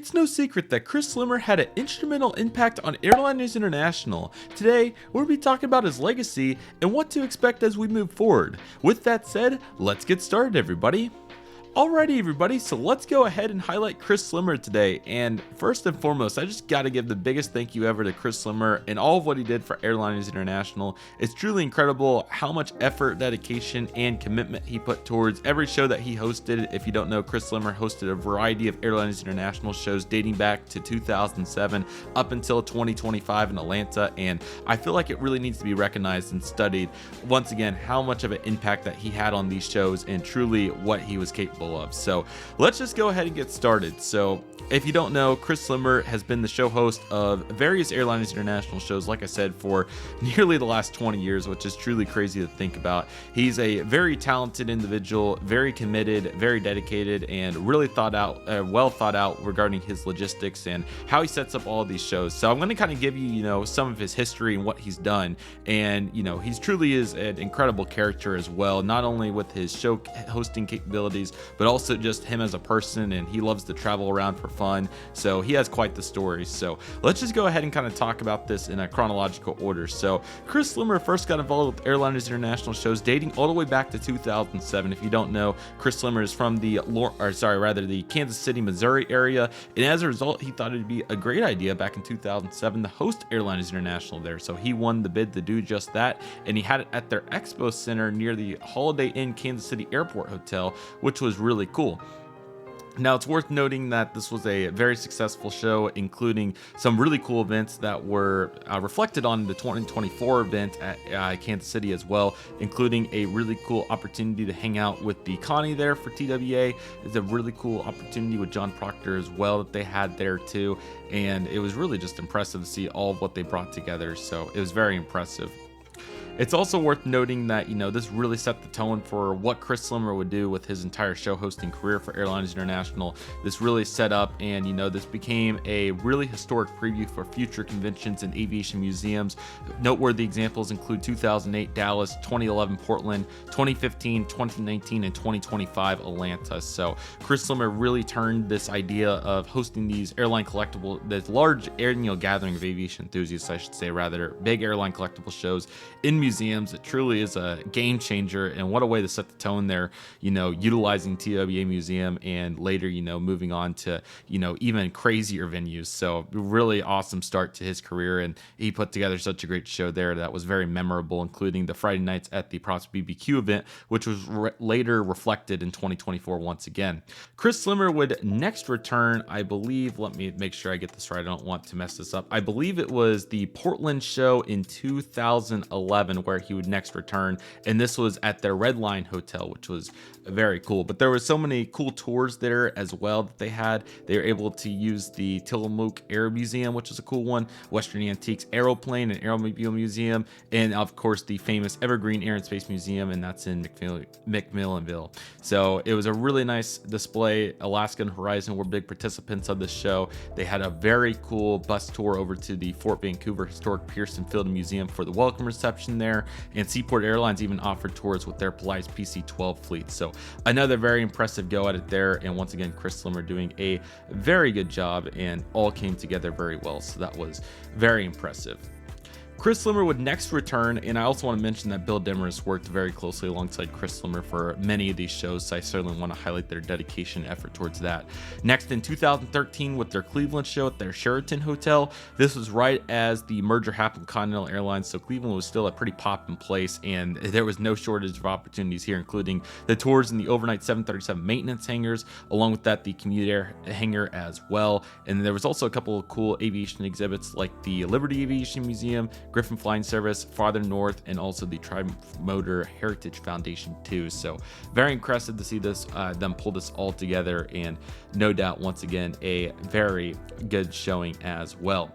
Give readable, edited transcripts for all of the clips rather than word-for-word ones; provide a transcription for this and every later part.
It's no secret that Chris Slimmer had an instrumental impact on Airliners International. Today, we'll be talking about his legacy and what to expect as we move forward. With that said, let's get started, everybody. Alrighty everybody, so let's go ahead and highlight Chris Slimmer today. And first and foremost, I just gotta give the biggest thank you ever to Chris Slimmer and all of what he did for Airliners International. It's truly incredible how much effort, dedication, and commitment he put towards every show that he hosted. If you don't know, Chris Slimmer hosted a variety of Airliners International shows dating back to 2007 up until 2025 in Atlanta, and I feel like it really needs to be recognized and studied once again how much of an impact that he had on these shows and truly what he was capable of. So let's just go ahead and get started. So if you don't know, Chris Slimmer has been the show host of various Airliners International shows, like I said, for nearly the last 20 years, which is truly crazy to think about. He's a very talented individual, very committed, very dedicated, and really well thought out regarding his logistics and how he sets up all of these shows. So I'm going to kind of give you, some of his history and what he's done. And, he's truly is an incredible character as well, not only with his show hosting capabilities, but also just him as a person, and he loves to travel around for fun, so he has quite the story. So let's just go ahead and kind of talk about this in a chronological order. So Chris Slimmer first got involved with Airliners International shows dating all the way back to 2007. If you don't know, Chris Slimmer is from the Kansas City, Missouri area, and as a result, he thought it'd be a great idea back in 2007 to host Airliners International there. So he won the bid to do just that, and he had it at their expo center near the Holiday Inn Kansas City Airport Hotel, which was really cool. Now, it's worth noting that this was a very successful show, including some really cool events that were reflected on the 2024 event at Kansas City as well, including a really cool opportunity to hang out with the Connie there for TWA. It's a really cool opportunity with John Proctor as well that they had there too, and it was really just impressive to see all of what they brought together, so it was very impressive. It's also worth noting that, this really set the tone for what Chris Slimmer would do with his entire show hosting career for Airliners International. This really set up and, this became a really historic preview for future conventions and aviation museums. Noteworthy examples include 2008 Dallas, 2011 Portland, 2015, 2019, and 2025 Atlanta. So Chris Slimmer really turned this idea of hosting these this large annual gathering of aviation enthusiasts, I should say, rather, big airline collectible shows in museums. It truly is a game changer, and what a way to set the tone there, utilizing TWA Museum and later, moving on to, even crazier venues. So really awesome start to his career, and he put together such a great show there that was very memorable, including the Friday nights at the Props BBQ event, which was later reflected in 2024 once again. Chris Slimmer would next return, I believe, let me make sure I get this right, I don't want to mess this up. I believe it was the Portland show in 2011 where he would next return, and this was at their Red Line Hotel, which was very cool. But there were so many cool tours there as well that they had. They were able to use the Tillamook Air Museum, which is a cool one, Western Antiques Aeroplane and Aeromobile Museum, and of course the famous Evergreen Air and Space Museum, and that's in McMillanville. So it was a really nice display. Alaska and Horizon were big participants of this show. They had a very cool bus tour over to the Fort Vancouver Historic Pearson Field Museum for the welcome reception there, and Seaport Airlines even offered tours with their Polaris PC-12 fleet. So another very impressive go at it there, and once again Chris Slimmer doing a very good job, and all came together very well, so that was very impressive. Chris Slimmer would next return, and I also want to mention that Bill Demarest worked very closely alongside Chris Slimmer for many of these shows, so I certainly want to highlight their dedication and effort towards that. Next, in 2013, with their Cleveland show at their Sheraton Hotel, this was right as the merger happened with Continental Airlines, so Cleveland was still a pretty poppin' place, and there was no shortage of opportunities here, including the tours in the overnight 737 maintenance hangars, along with that, the commuter air hangar as well. And there was also a couple of cool aviation exhibits like the Liberty Aviation Museum, Griffin Flying Service, Farther North, and also the Tri-Motor Heritage Foundation too. So very impressive to see this, them pull this all together, and no doubt once again a very good showing as well.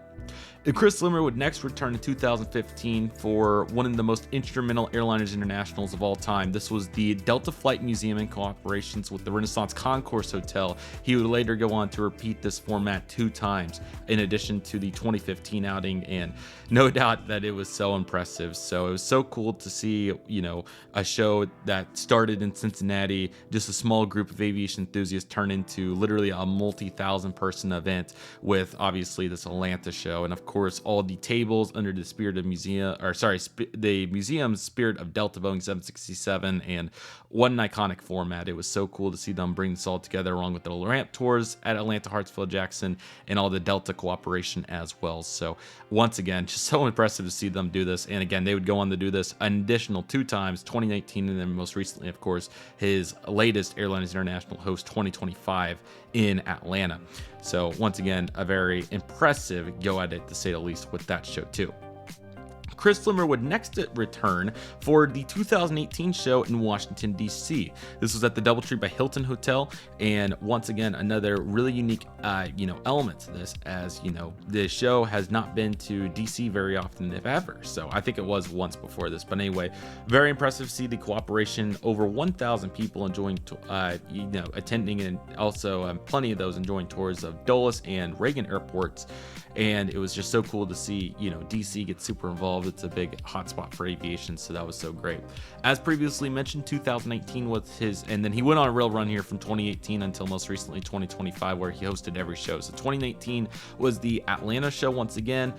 Chris Slimmer would next return in 2015 for one of the most instrumental Airliners Internationals of all time. This was the Delta Flight Museum in cooperations with the Renaissance Concourse Hotel. He would later go on to repeat this format 2 times in addition to the 2015 outing, and no doubt that it was so impressive. So it was so cool to see, a show that started in Cincinnati, just a small group of aviation enthusiasts, turn into literally a multi-thousand person event with obviously this Atlanta show. And of course, all the tables under the spirit of the museum's spirit of Delta Boeing 767, and what an iconic format. It was so cool to see them bring this all together, along with the ramp tours at Atlanta, Hartsfield Jackson, and all the Delta cooperation as well. So once again, just so impressive to see them do this. And again, they would go on to do this an additional 2 times, 2019, and then most recently, of course, his latest Airliners International host 2025 in Atlanta. So once again, a very impressive go at it, to say the least, with that show too. Chris Slimmer would next return for the 2018 show in Washington, D.C. This was at the Doubletree by Hilton Hotel, and once again, another really unique, element to this, as the show has not been to D.C. very often, if ever. So I think it was once before this, but anyway, very impressive to see the cooperation. Over 1,000 people enjoying, attending, and also plenty of those enjoying tours of Dulles and Reagan airports. And it was just so cool to see, DC get super involved. It's a big hotspot for aviation, so that was so great. As previously mentioned, 2019 was his, and then he went on a real run here from 2018 until most recently 2025, where he hosted every show. So 2019 was the Atlanta show once again.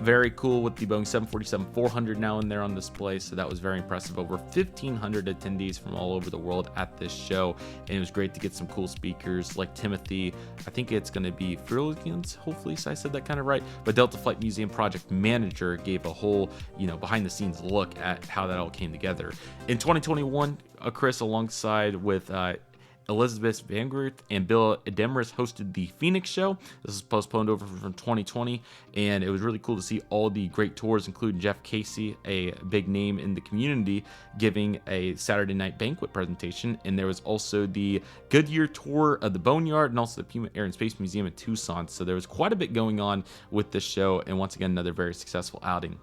Very cool, with the Boeing 747-400 now in there on display, so that was very impressive. Over 1,500 attendees from all over the world at this show, and it was great to get some cool speakers like Timothy, I think it's going to be Furligans, hopefully I said that kind of right, but Delta Flight Museum project manager gave a whole, behind the scenes look at how that all came together. In 2021, Chris, alongside with Elizabeth Van Groot and Bill Demarest, hosted the Phoenix show. This is postponed over from 2020, and it was really cool to see all the great tours, including Jeff Casey, a big name in the community, giving a Saturday night banquet presentation. And there was also the Goodyear tour of the Boneyard, and also the Pima Air and Space Museum in Tucson. So there was quite a bit going on with this show, and once again, another very successful outing.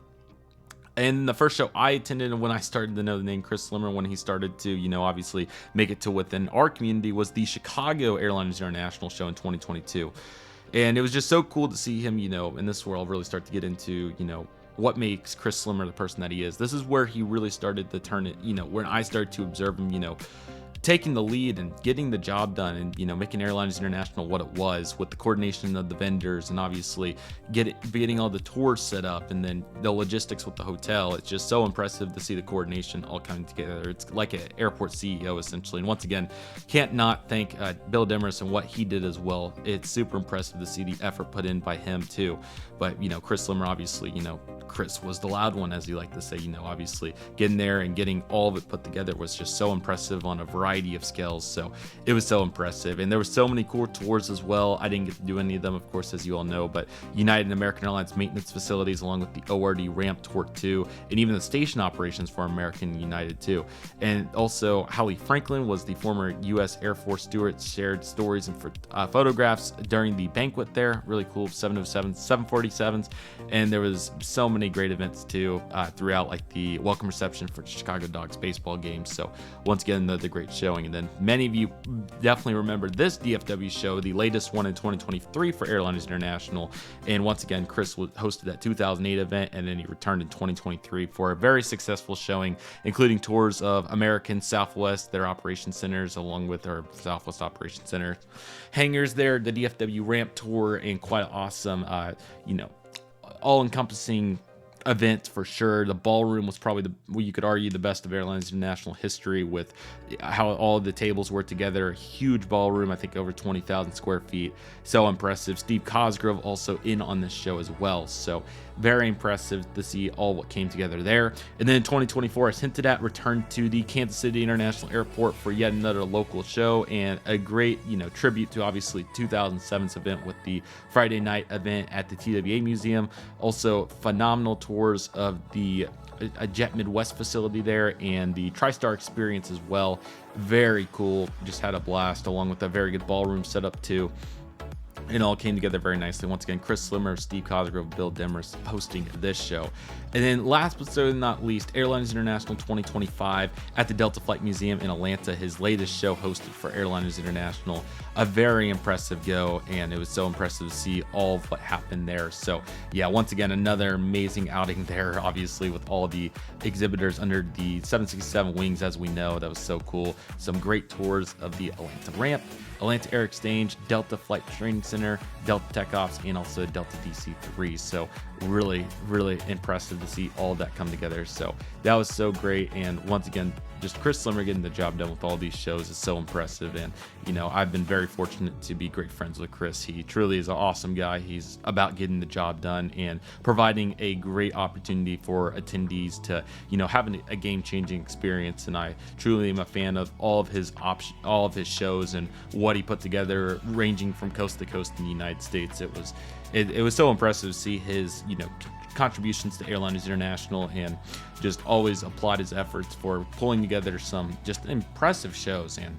And the first show I attended, and when I started to know the name Chris Slimmer, when he started to, obviously make it to within our community, was the Chicago Airliners International show in 2022. And it was just so cool to see him, in this world really start to get into, what makes Chris Slimmer the person that he is. This is where he really started to turn it, when I started to observe him, taking the lead and getting the job done, and making Airliners International what it was, with the coordination of the vendors, and obviously getting all the tours set up, and then the logistics with the hotel. It's just so impressive to see the coordination all coming together. It's like an airport CEO essentially. And once again, can't not thank Bill Demarest and what he did as well. It's super impressive to see the effort put in by him too. But Chris Slimmer, obviously, Chris was the loud one, as you like to say. Obviously getting there and getting all of it put together was just so impressive on a variety of scales. So it was so impressive, and there were so many cool tours as well. I didn't get to do any of them, of course, as you all know, but United and American Airlines maintenance facilities, along with the ORD ramp tour too, and even the station operations for American United too. And also Holly Franklin was the former U.S. Air Force steward, shared stories and photographs during the banquet there. Really cool 707s, 747s, and there was so many great events too throughout, like the welcome reception for Chicago Dogs baseball games. So once again, another great showing. And then many of you definitely remember this DFW show, the latest one in 2023 for Airliners International. And once again, Chris hosted that 2008 event, and then he returned in 2023 for a very successful showing, including tours of American Southwest, their operations centers, along with our Southwest Operations Center hangars there, the DFW ramp tour, and quite awesome, all-encompassing event for sure. The ballroom was probably you could argue the best of Airlines International history, with how all of the tables were together. A huge ballroom, I think over 20,000 square feet. So impressive. Steve Cosgrove also in on this show as well. So very impressive to see all what came together there. And then in 2024, as hinted at, returned to the Kansas City International Airport for yet another local show, and a great, tribute to obviously 2007's event with the Friday night event at the TWA Museum. Also phenomenal tours of the Jet Midwest facility there, and the TriStar experience as well. Very cool. Just had a blast, along with a very good ballroom setup too. It all came together very nicely. Once again, Chris Slimmer, Steve Cosgrove, Bill Demers hosting this show. And then last but certainly not least, Airliners International 2025 at the Delta Flight Museum in Atlanta, his latest show hosted for Airliners International. A very impressive go, and it was so impressive to see all of what happened there. So yeah, once again, another amazing outing there, obviously with all the exhibitors under the 767 wings, as we know. That was so cool. Some great tours of the Atlanta ramp, Atlanta Air Exchange, Delta Flight Training Center, Delta Tech Ops, and also Delta DC-3. So really, really impressive to see all of that come together. So that was so great. And once again, just Chris Slimmer getting the job done with all these shows is so impressive. And, you know, I've been very fortunate to be great friends with Chris. He truly is an awesome guy. He's about getting the job done and providing a great opportunity for attendees to, you know, have a game-changing experience. And I truly am a fan of all of his shows and what he put together, ranging from coast to coast in the United States. It was so impressive to see his, you know, contributions to Airliners International, and just always applaud his efforts for pulling together some just impressive shows, and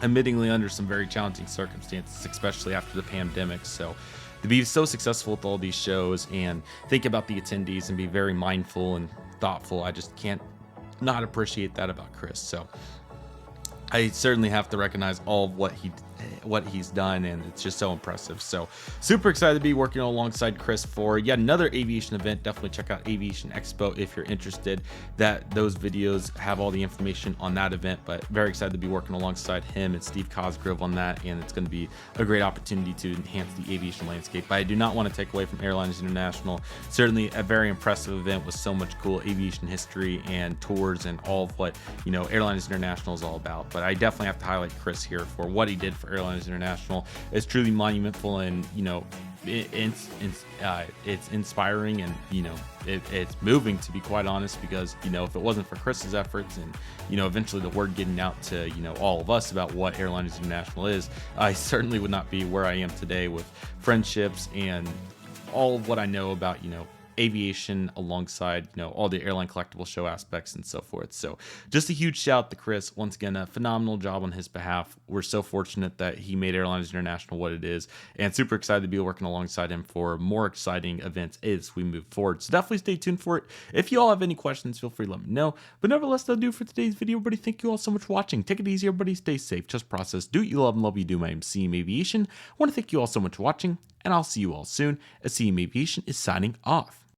admittingly under some very challenging circumstances, especially after the pandemic. So to be so successful with all these shows and think about the attendees and be very mindful and thoughtful, I just can't not appreciate that about Chris. So I certainly have to recognize all of what he's done, and it's just so impressive. So super excited to be working alongside Chris for yet another aviation event. Definitely check out Aviation Expo if you're interested. Those videos have all the information on that event, but very excited to be working alongside him and Steve Cosgrove on that, and it's going to be a great opportunity to enhance the aviation landscape. But I do not want to take away from Airliners International. Certainly a very impressive event with so much cool aviation history and tours and all of what, you know, Airliners International is all about. But I definitely have to highlight Chris here for what he did for Airliners International. It's truly monumental, and, you know, it's inspiring, and, you know, it's moving, to be quite honest, because, you know, if it wasn't for Chris's efforts and, you know, eventually the word getting out to, you know, all of us about what Airliners International is, I certainly would not be where I am today with friendships and all of what I know about, you know, aviation, alongside, you know, all the airline collectible show aspects and so forth. So just a huge shout out to Chris. Once again, a phenomenal job on his behalf. We're so fortunate that he made Airliners International what it is, and super excited to be working alongside him for more exciting events as we move forward. So definitely stay tuned for it. If you all have any questions, feel free to let me know. But nevertheless, that'll do for today's video, everybody. Thank you all so much for watching. Take it easy, everybody. Stay safe. Just process. Do what you love and love what you do. My name is CM Aviation. I want to thank you all so much for watching, and I'll see you all soon, as CM Aviation is signing off.